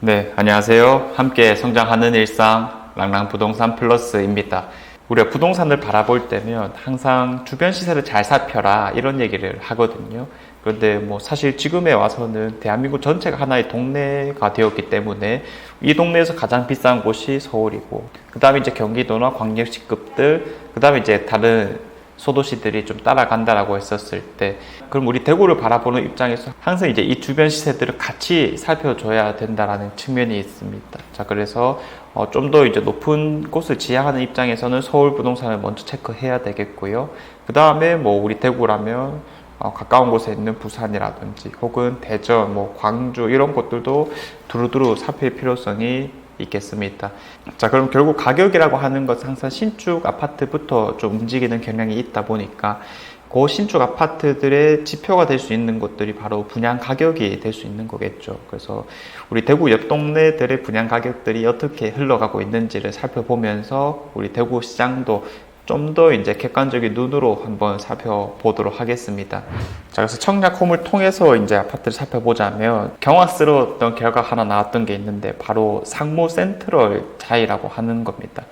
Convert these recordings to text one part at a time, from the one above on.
네, 안녕하세요. 함께 성장하는 일상 랑랑부동산 플러스입니다. 우리가 부동산을 바라볼 때면 항상 주변 시세를 잘 살펴라 이런 얘기를 하거든요. 그런데 뭐 사실 지금에 와서는 대한민국 전체가 하나의 동네가 되었기 때문에 이 동네에서 가장 비싼 곳이 서울이고, 그 다음에 이제 경기도나 광역시급들, 그 다음에 이제 다른 소도시들이 좀 따라간다라고 했었을 때, 그럼 우리 대구를 바라보는 입장에서 항상 이제 이 주변 시세들을 같이 살펴줘야 된다라는 측면이 있습니다. 자, 그래서 좀 더 이제 높은 곳을 지향하는 입장에서는 서울 부동산을 먼저 체크해야 되겠고요. 그 다음에 뭐 우리 대구라면 가까운 곳에 있는 부산이라든지 혹은 대전, 뭐 광주 이런 곳들도 두루두루 살필 필요성이 있겠습니다. 자, 그럼 결국 가격이라고 하는 것은 항상 신축 아파트부터 좀 움직이는 경향이 있다 보니까 그 신축 아파트들의 지표가 될 수 있는 것들이 바로 분양 가격이 될 수 있는 거겠죠. 그래서 우리 대구 옆 동네들의 분양 가격들이 어떻게 흘러가고 있는지를 살펴보면서 우리 대구 시장도 좀 더 이제 객관적인 눈으로 한번 살펴보도록 하겠습니다. 자, 그래서 청약홈을 통해서 이제 아파트를 살펴보자면 경악스러웠던 결과가 하나 나왔던 게 있는데, 바로 상무 센트럴 자이라고 하는 겁니다.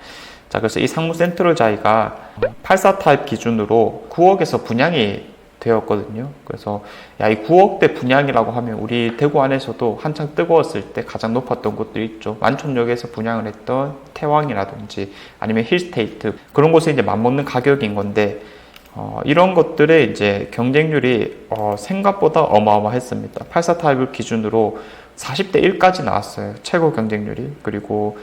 자, 그래서 이 상무 센트럴 자이가 84 타입 기준으로 9억에서 분양이 되었거든요. 그래서 야, 이 9억대 분양이라고 하면 우리 대구 안에서도 한창 뜨거웠을 때 가장 높았던 곳들이 있죠. 완촌역에서 분양을 했던 태왕이라든지 아니면 힐스테이트, 그런 곳에 이제 맞먹는 가격인 건데, 이런 것들의 이제 경쟁률이 생각보다 어마어마했습니다. 84 타입을 기준으로 40대 1까지 나왔어요. 최고 경쟁률이. 그리고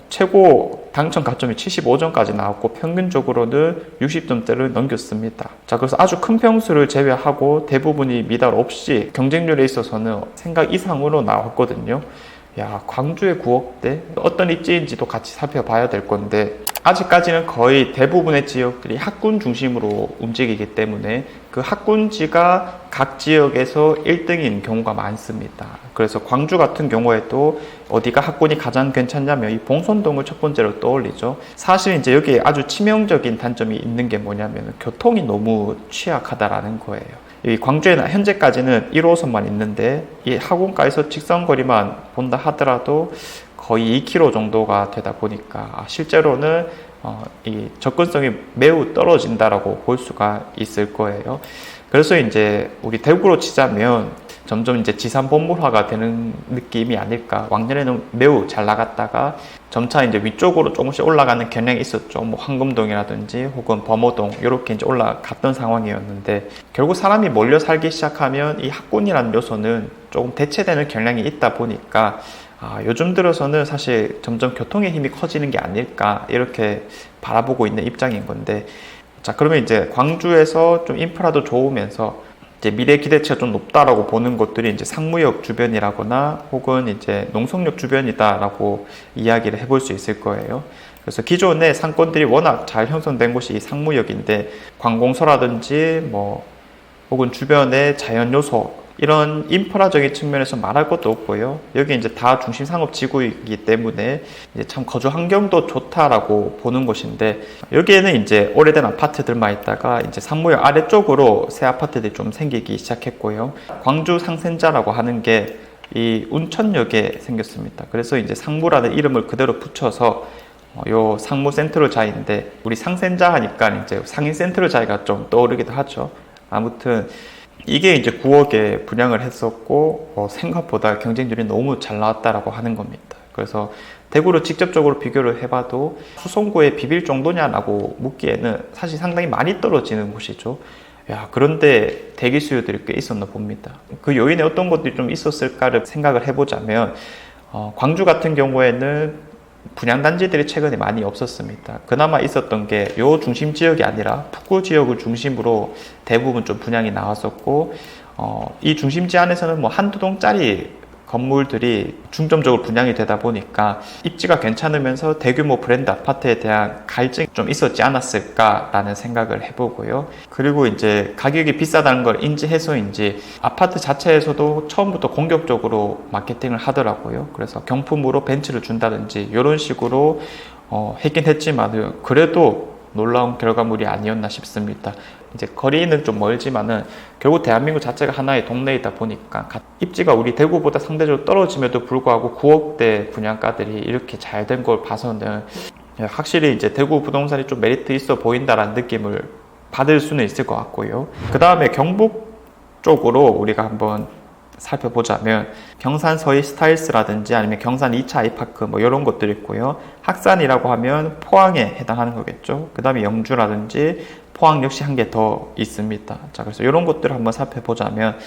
최고 당첨 가점이 75점까지 나왔고 평균적으로는 60점대를 넘겼습니다. 자, 그래서 아주 큰 평수를 제외하고 대부분이 미달 없이 경쟁률에 있어서는 생각 이상으로 나왔거든요. 야, 광주의 9억대 어떤 입지인지도 같이 살펴봐야 될 건데, 아직까지는 거의 대부분의 지역들이 학군 중심으로 움직이기 때문에 그 학군지가 각 지역에서 1등인 경우가 많습니다. 그래서 광주 같은 경우에도 어디가 학군이 가장 괜찮냐면 이 봉선동을 첫 번째로 떠올리죠. 사실 이제 여기에 아주 치명적인 단점이 있는 게 뭐냐면 교통이 너무 취약하다라는 거예요. 이 광주에는 현재까지는 1호선만 있는데 이 학원가에서 직선거리만 본다 하더라도 거의 2km 정도가 되다 보니까 실제로는 이 접근성이 매우 떨어진다라고 볼 수가 있을 거예요. 그래서 이제 우리 대구로 치자면 점점 이제 지산본물화가 되는 느낌이 아닐까. 왕년에는 매우 잘 나갔다가 점차 이제 위쪽으로 조금씩 올라가는 경향이 있었죠. 뭐 황금동이라든지 혹은 범어동 이렇게 이제 올라갔던 상황이었는데, 결국 사람이 몰려 살기 시작하면 이 학군이라는 요소는 조금 대체되는 경향이 있다 보니까 요즘 들어서는 사실 점점 교통의 힘이 커지는 게 아닐까 이렇게 바라보고 있는 입장인 건데, 자, 그러면 이제 광주에서 좀 인프라도 좋으면서 이제 미래 기대치가 좀 높다라고 보는 것들이 이제 상무역 주변이라거나 혹은 이제 농성역 주변이다라고 이야기를 해볼 수 있을 거예요. 그래서 기존의 상권들이 워낙 잘 형성된 곳이 이 상무역인데, 관공서라든지 뭐 혹은 주변의 자연 요소, 이런 인프라적인 측면에서 말할 것도 없고요. 여기 이제 다 중심 상업 지구이기 때문에 이제 참 거주 환경도 좋다라고 보는 곳인데, 여기에는 이제 오래된 아파트들만 있다가 이제 상무역 아래쪽으로 새 아파트들이 좀 생기기 시작했고요. 광주 상센자라고 하는 게 이 운천역에 생겼습니다. 그래서 이제 상무라는 이름을 그대로 붙여서 요 상무 센트럴 자이인데, 우리 상센자 하니까 이제 상인 센트럴 자이가 좀 떠오르기도 하죠. 아무튼 이게 이제 9억에 분양을 했었고 생각보다 경쟁률이 너무 잘 나왔다라고 하는 겁니다. 그래서 대구로 직접적으로 비교를 해봐도 수성구에 비빌 정도냐라고 묻기에는 사실 상당히 많이 떨어지는 곳이죠. 야, 그런데 대기 수요들이 꽤 있었나 봅니다. 그 요인에 어떤 것들이 좀 있었을까를 생각을 해보자면, 광주 같은 경우에는 분양단지들이 최근에 많이 없었습니다. 그나마 있었던 게 요 중심 지역이 아니라 북구 지역을 중심으로 대부분 좀 분양이 나왔었고, 이 중심지 안에서는 뭐 한두 동짜리 건물들이 중점적으로 분양이 되다 보니까 입지가 괜찮으면서 대규모 브랜드 아파트에 대한 갈증이 좀 있었지 않았을까라는 생각을 해보고요. 그리고 이제 가격이 비싸다는 걸 인지해서인지 아파트 자체에서도 처음부터 공격적으로 마케팅을 하더라고요. 그래서 경품으로 벤츠를 준다든지 이런 식으로 했긴 했지만 그래도 놀라운 결과물이 아니었나 싶습니다. 이제 거리는 좀 멀지만은 결국 대한민국 자체가 하나의 동네이다 보니까 입지가 우리 대구보다 상대적으로 떨어짐에도 불구하고 9억대 분양가들이 이렇게 잘 된 걸 봐서는 확실히 이제 대구 부동산이 좀 메리트 있어 보인다라는 느낌을 받을 수는 있을 것 같고요. 그 다음에 경북 쪽으로 우리가 한번 살펴보자면 경산 서희 스타일스라든지 아니면 경산 2차 아이파크 뭐 이런 것들이 있고요. 학산이라고 하면 포항에 해당하는 거겠죠. 그 다음에 영주라든지 포항 역시 한 개 더 있습니다. 자, 그래서 이런 것들을 한번 살펴보자면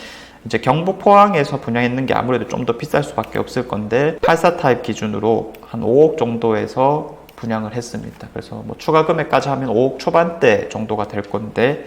이제 경북 포항에서 분양했는 게 아무래도 좀 더 비쌀 수밖에 없을 건데 84 타입 기준으로 한 5억 정도에서 분양을 했습니다. 그래서 뭐 추가 금액까지 하면 5억 초반대 정도가 될 건데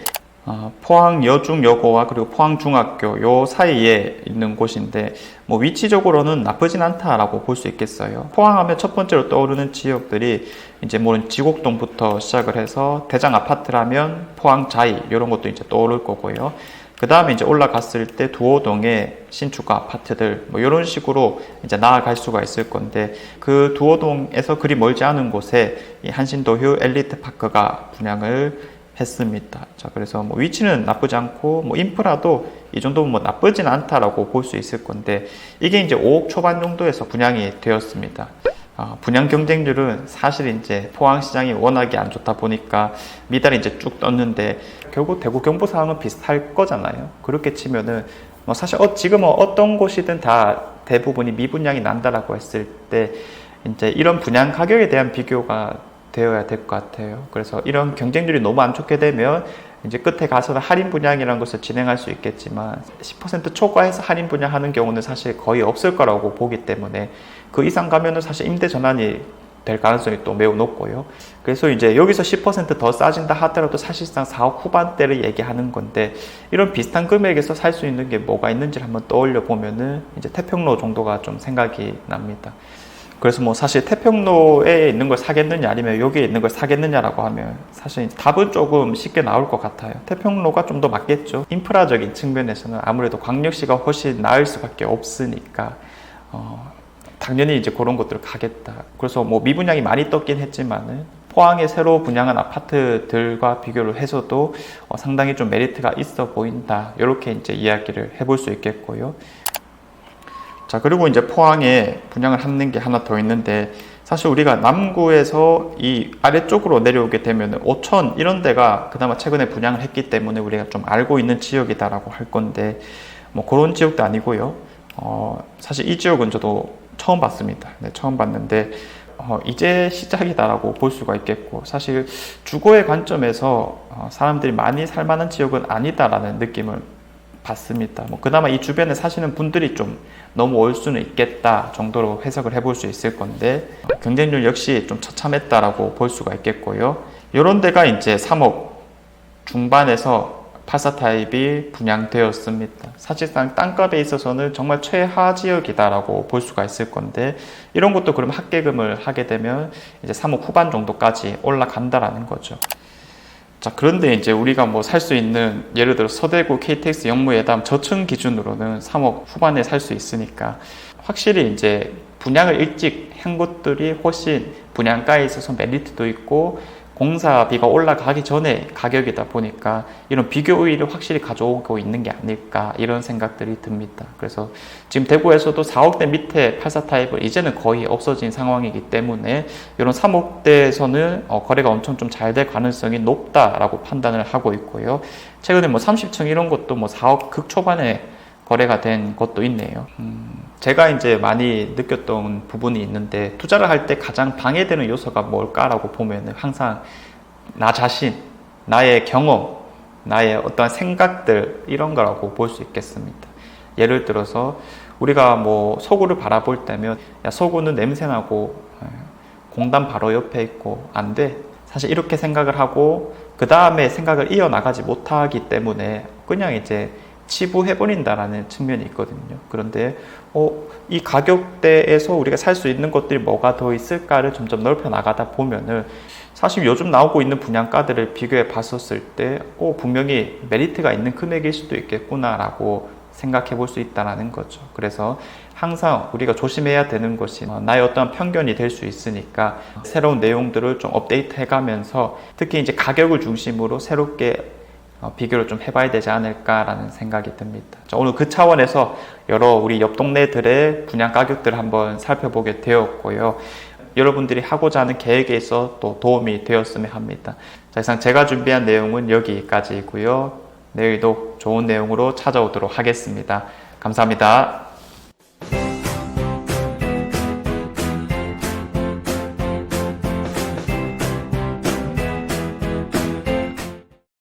포항 여중여고와 그리고 포항중학교 요 사이에 있는 곳인데 뭐 위치적으로는 나쁘진 않다라고 볼 수 있겠어요. 포항하면 첫 번째로 떠오르는 지역들이 이제 뭐 지곡동부터 시작을 해서 대장 아파트라면 포항 자이 이런 것도 이제 떠오를 거고요. 그 다음에 이제 올라갔을 때 두호동의 신축가 아파트들 뭐 이런 식으로 이제 나아갈 수가 있을 건데 그 두호동에서 그리 멀지 않은 곳에 이 한신도휴 엘리트 파크가 분양을 했습니다. 자, 그래서 뭐 위치는 나쁘지 않고 뭐 인프라도 이 정도면 뭐 나쁘진 않다라고 볼 수 있을 건데 이게 이제 5억 초반 정도에서 분양이 되었습니다. 분양 경쟁률은 사실 이제 포항시장이 워낙에 안 좋다 보니까 미달이 이제 쭉 떴는데 결국 대구 경북 상황은 비슷할 거잖아요. 그렇게 치면은 뭐 사실 지금은 어떤 곳이든 다 대부분이 미분양이 난다라고 했을 때 이제 이런 분양 가격에 대한 비교가 되어야 될 것 같아요. 그래서 이런 경쟁률이 너무 안 좋게 되면 이제 끝에 가서는 할인 분양이라는 것을 진행할 수 있겠지만 10% 초과해서 할인 분양하는 경우는 사실 거의 없을 거라고 보기 때문에 그 이상 가면은 사실 임대 전환이 될 가능성이 또 매우 높고요. 그래서 이제 여기서 10% 더 싸진다 하더라도 사실상 4억 후반대를 얘기하는 건데 이런 비슷한 금액에서 살 수 있는 게 뭐가 있는지를 한번 떠올려 보면은 이제 태평로 정도가 좀 생각이 납니다. 그래서 뭐 사실 태평로에 있는 걸 사겠느냐 아니면 여기에 있는 걸 사겠느냐라고 하면 사실 답은 조금 쉽게 나올 것 같아요. 태평로가 좀 더 맞겠죠. 인프라적인 측면에서는 아무래도 광역시가 훨씬 나을 수밖에 없으니까 당연히 이제 그런 것들을 가겠다. 그래서 뭐 미분양이 많이 떴긴 했지만은 포항에 새로 분양한 아파트들과 비교를 해서도 상당히 좀 메리트가 있어 보인다. 이렇게 이제 이야기를 해볼 수 있겠고요. 자, 그리고 이제 포항에 분양을 하는 게 하나 더 있는데 사실 우리가 남구에서 이 아래쪽으로 내려오게 되면 오천 이런 데가 그나마 최근에 분양을 했기 때문에 우리가 좀 알고 있는 지역이다라고 할 건데 뭐 그런 지역도 아니고요. 사실 이 지역은 저도 처음 봤습니다. 네, 처음 봤는데 이제 시작이다라고 볼 수가 있겠고 사실 주거의 관점에서 사람들이 많이 살만한 지역은 아니다라는 느낌을 받습니다. 뭐 그나마 이 주변에 사시는 분들이 좀 너무 올 수는 있겠다 정도로 해석을 해볼 수 있을 건데 경쟁률 역시 좀 처참했다라고 볼 수가 있겠고요. 이런 데가 이제 3억 중반에서 84 타입이 분양되었습니다. 사실상 땅값에 있어서는 정말 최하 지역이다라고 볼 수가 있을 건데 이런 것도 그럼 합계금을 하게 되면 이제 3억 후반 정도까지 올라간다라는 거죠. 자, 그런데 이제 우리가 뭐 살 수 있는 예를 들어 서대구 KTX 영무예담 저층 기준으로는 3억 후반에 살 수 있으니까 확실히 이제 분양을 일찍 한 곳들이 훨씬 분양가에 있어서 메리트도 있고 공사비가 올라가기 전에 가격이다 보니까 이런 비교 우위를 확실히 가져오고 있는 게 아닐까 이런 생각들이 듭니다. 그래서 지금 대구에서도 4억대 밑에 84 타입은 이제는 거의 없어진 상황이기 때문에 이런 3억대에서는 거래가 엄청 좀 잘 될 가능성이 높다라고 판단을 하고 있고요. 최근에 뭐 30층 이런 것도 뭐 4억 극초반에 거래가 된 것도 있네요. 제가 이제 많이 느꼈던 부분이 있는데 투자를 할 때 가장 방해되는 요소가 뭘까라고 보면 항상 나 자신, 나의 경험, 나의 어떤 생각들 이런 거라고 볼 수 있겠습니다. 예를 들어서 우리가 뭐 서구를 바라볼 때면 야, 서구는 냄새나고 공단 바로 옆에 있고 안 돼. 사실 이렇게 생각을 하고 그 다음에 생각을 이어나가지 못하기 때문에 그냥 이제 치부해버린다라는 측면이 있거든요. 그런데 이 가격대에서 우리가 살 수 있는 것들이 뭐가 더 있을까를 점점 넓혀 나가다 보면은 사실 요즘 나오고 있는 분양가들을 비교해 봤었을 때 분명히 메리트가 있는 금액일 수도 있겠구나라고 생각해 볼 수 있다는 거죠. 그래서 항상 우리가 조심해야 되는 것이 나의 어떤 편견이 될 수 있으니까 새로운 내용들을 좀 업데이트 해가면서 특히 이제 가격을 중심으로 새롭게 비교를 좀 해봐야 되지 않을까라는 생각이 듭니다. 오늘 그 차원에서 여러 우리 옆 동네들의 분양 가격들을 한번 살펴보게 되었고요. 여러분들이 하고자 하는 계획에 있어 또 도움이 되었으면 합니다. 자, 이상 제가 준비한 내용은 여기까지이고요. 내일도 좋은 내용으로 찾아오도록 하겠습니다. 감사합니다.